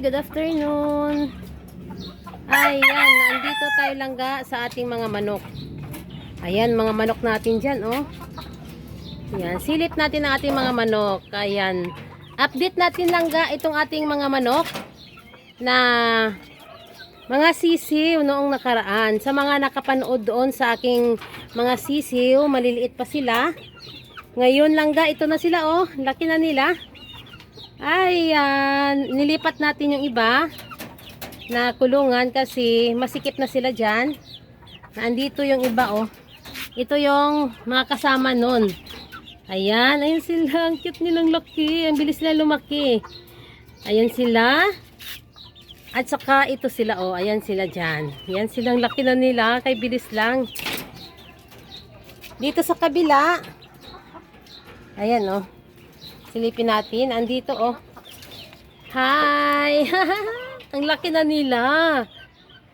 good afternoon. Ayan, nandito tayo langga sa ating mga manok. Ayan, mga manok natin dyan, oh. Ayan, silip natin ang ating mga manok. Ayan, update natin langga itong ating mga manok na mga sisiw noong nakaraan. Sa mga nakapanood doon sa aking mga sisiw, maliliit pa sila. Ngayon langga, ito na sila, oh. Laki na nila. Ayan, nilipat natin yung iba na kulungan kasi masikip na sila dyan. Nandito yung iba, oh. Ito yung mga kasama nun. Ayan, ayun sila. Ang cute nilang laki. Ang bilis nila lumaki. Ayan sila. At saka ito sila, oh. Ayan sila dyan. Ayan silang laki na nila. Kay bilis lang. Dito sa kabila. Ayan, oh. Silipin natin. Andito, oh. Hi! Ang laki na nila.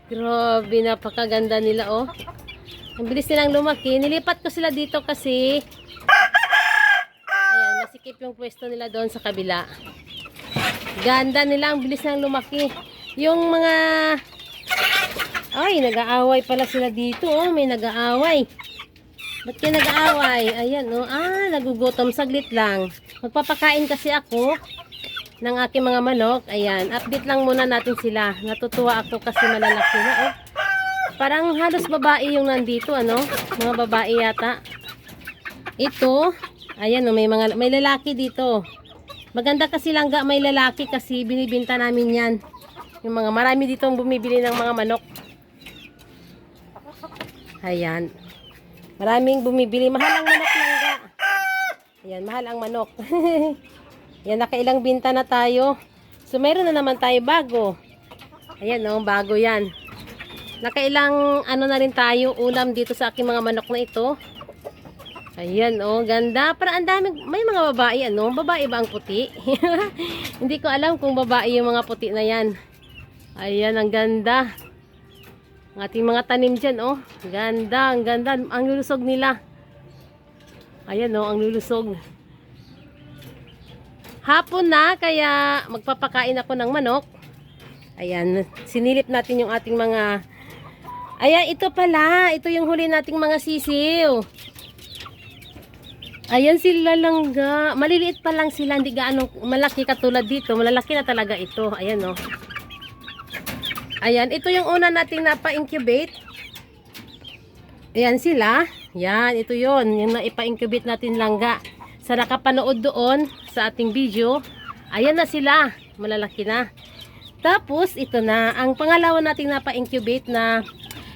Grabe, napakaganda nila, oh. Ang bilis nilang lumaki. Nilipat ko sila dito kasi ayan, masikip yung pwesto nila doon sa kabila. Ganda nila. Ang bilis nilang lumaki. Yung mga ay, nag-aaway pala sila dito, oh. May nag-aaway. Ba't kayo nag-aaway? Ayan, oh. Ah, nagugutom. Saglit lang. Magpapakain kasi ako ng aking mga manok. Ayan, update lang muna natin sila. Natutuwa ako kasi malalaki na, oh. Parang halos babae yung nandito, ano? Mga babae yata. Ito, ayan, oh, may lalaki dito. Maganda kasi langga may lalaki kasi binibenta namin yan. Yung mga marami dito ang bumibili ng mga manok. Ayan. Maraming bumibili. Mahal ang manok langga. Ayan, mahal ang manok. Yan, nakailang binta na tayo. So, meron na naman tayo bago. Ayan, oh, bago yan. Nakailang ano na rin tayo, ulam dito sa aking mga manok na ito. Ayan, oh, ganda. Para ang dami, may mga babae, ano? Babae ba ang puti? Hindi ko alam kung babae yung mga puti na yan. Ayan, ang ganda. Ang ating mga tanim dyan, oh. Ganda, ang ganda. Ang lulusog nila. Ayan, oh, ang lulusog. Hapon na, kaya magpapakain ako ng manok. Ayan, sinilip natin yung ating mga... Ayan, ito pala. Ito yung huli nating mga sisiw. Ayan sila langga. Maliliit pa lang sila. Hindi gaano malaki katulad dito. Malalaki na talaga ito. Ayan, oh. Ayan, ito yung una nating napa-incubate. Ayan sila. Yan, ito yon yung naipa-incubate natin langga. Sa nakapanood doon sa ating video, ayan na sila. Malalaki na. Tapos, ito na. Ang pangalawa nating napa-incubate na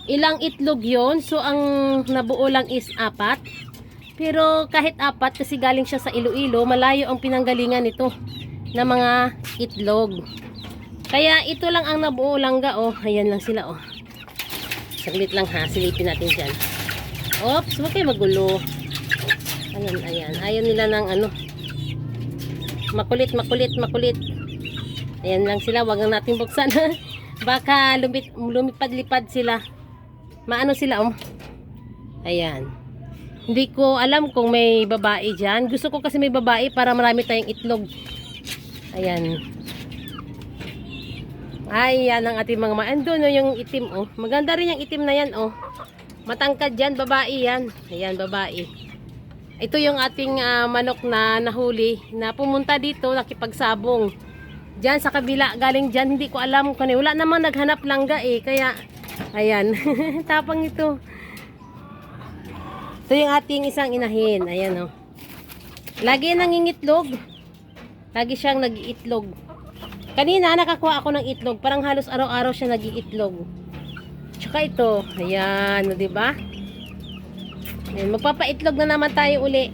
ilang itlog yon. So, ang nabuo lang is 4. Pero, kahit 4, kasi galing siya sa Iloilo, malayo ang pinanggalingan nito na mga itlog. Kaya, ito lang ang nabuo langga, oh. Ayan lang sila, oh. Saglit lang ha. Silipin natin dyan. Oops, huwag kayo magulo. Ayan, ayan. Ayaw nila ng ano. Makulit, makulit, makulit. Ayan lang sila. Huwag lang natin buksan. Baka lumipad-lipad sila. Maano sila, oh. Ayan. Hindi ko alam kung may babae dyan. Gusto ko kasi may babae para marami tayong itlog. Ayan. Ayan ang ating mga ando, no, yung itim, oh. Maganda rin yung itim na yan, oh. Matangkad yan, babae yan. Ayan, babae. Ito yung ating manok na nahuli na pumunta dito, nakipagsabong. Diyan sa kabila, galing dyan, hindi ko alam kung wala namang naghanap langga eh. Kaya, ayan, tapang ito. Ito yung ating isang inahin. Ayan, oh. Lagi nangingitlog. Lagi siyang nag-iitlog. Kanina, nakakuha ako ng itlog. Parang halos araw-araw siya nag-iitlog. Tsaka ito, ayan, no, diba? Ayan, magpapaitlog na naman tayo uli.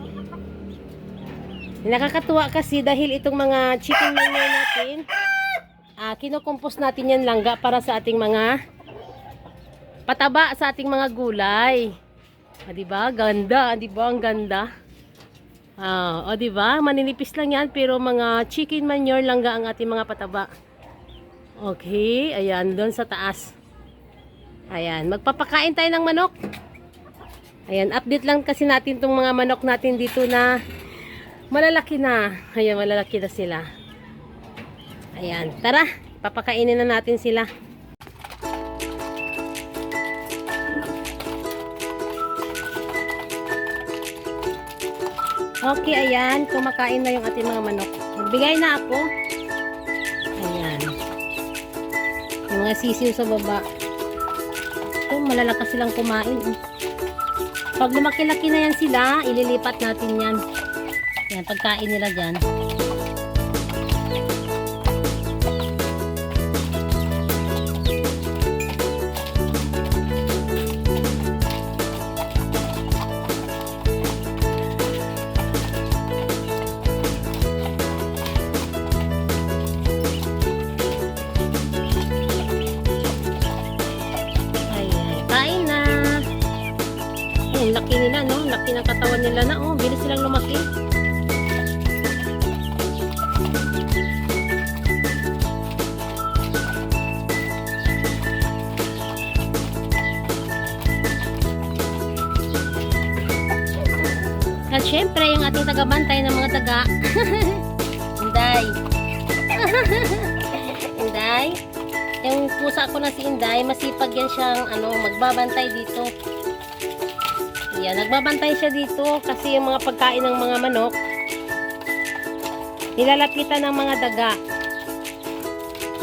Nakakatuwa kasi dahil itong mga chicken manure natin, kinukompos natin yan langga para sa ating mga pataba sa ating mga gulay. Diba? Ganda, diba? Ang ganda. Diba? Maninipis lang yan pero mga chicken manure langga ang ating mga pataba. Okay, ayan, doon sa taas. Ayan, magpapakain tayo ng manok. Ayan, update lang kasi natin itong mga manok natin dito na malalaki na. Ayan, malalaki na sila. Ayan, tara. Papakainin na natin sila. Okay, ayan. Kumakain na yung ating mga manok. Nagbigay na ako. Ayan. Yung mga sisiw sa baba. Ito, malalakas silang kumain. Pag lumaki-laki na yan sila, ililipat natin yan. Yan, pagkain nila dyan. Laki nila, no? Laki ng katawan nila na, oh. Bilis silang lumaki. At syempre, yung ating tagabantay ng mga daga. Inday. Inday. Yung pusa ko na si Inday, masipag yan siyang, magbabantay dito. Yan, nagbabantay siya dito kasi yung mga pagkain ng mga manok nilalapitan ng mga daga.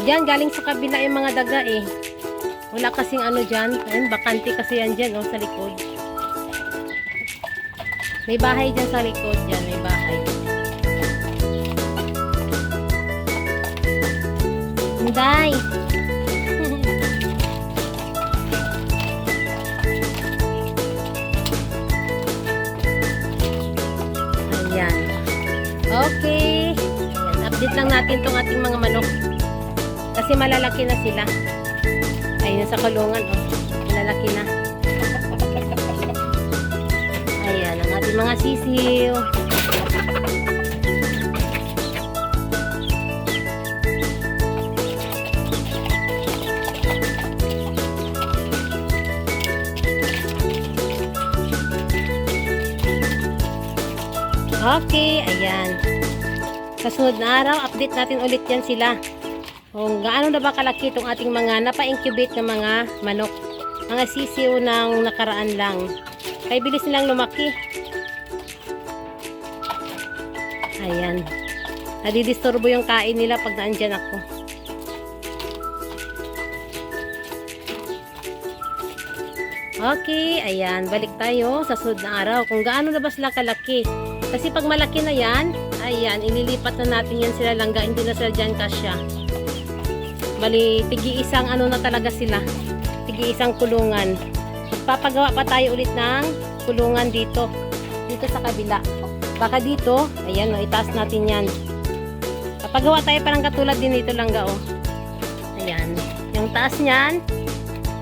Diyan, galing sa kabila yung mga daga eh. Wala kasing dyan. Ayun, bakante kasi yan dyan, sa likod. May bahay dyan sa likod. Dyan, may bahay. Hinday! Okay. Ayan, update lang natin tong ating mga manok. Kasi malalaki na sila. Ayun sa kulungan, oh. Malalaki na. Ayan, ang ating mga sisiw. Okay, ayan. Sa sunod na araw, update natin ulit yan sila. Kung gaano na ba kalaki itong ating mga napa-incubate na mga manok. Mga sisiw ng nakaraan lang. Kaya bilis nilang lumaki. Ayan. Nadidisturbo yung kain nila pag naandyan ako. Okay, ayan. Balik tayo sa sunod na araw. Kung gaano na ba sila kalaki. Kasi pag malaki na yan, ayan, ililipat na natin yan sila langga. Hindi na sila dyan kasya. Bali, tigi-isang na talaga sila. Tigi-isang kulungan. Magpapagawa pa tayo ulit ng kulungan dito. Dito sa kabila. Baka dito, ayan, itaas natin yan. Papagawa tayo parang katulad din dito langga, oh. Ayan. Yung taas niyan,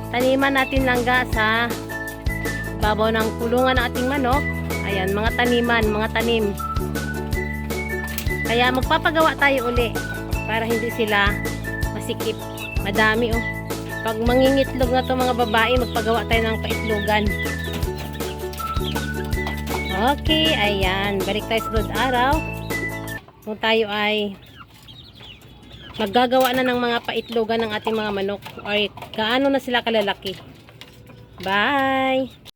taniman natin langga sa babaw ng kulungan ng ating manok. Ayan, mga taniman, mga tanim. Kaya magpapagawa tayo uli para hindi sila masikip. Madami, oh. Pag mangingitlog na to mga babae, magpagawa tayo ng paitlogan. Okay, ayan. Balik tayo sa sunod araw. Kung tayo ay maggagawa na ng mga paitlogan ng ating mga manok or gaano na sila kalalaki. Bye!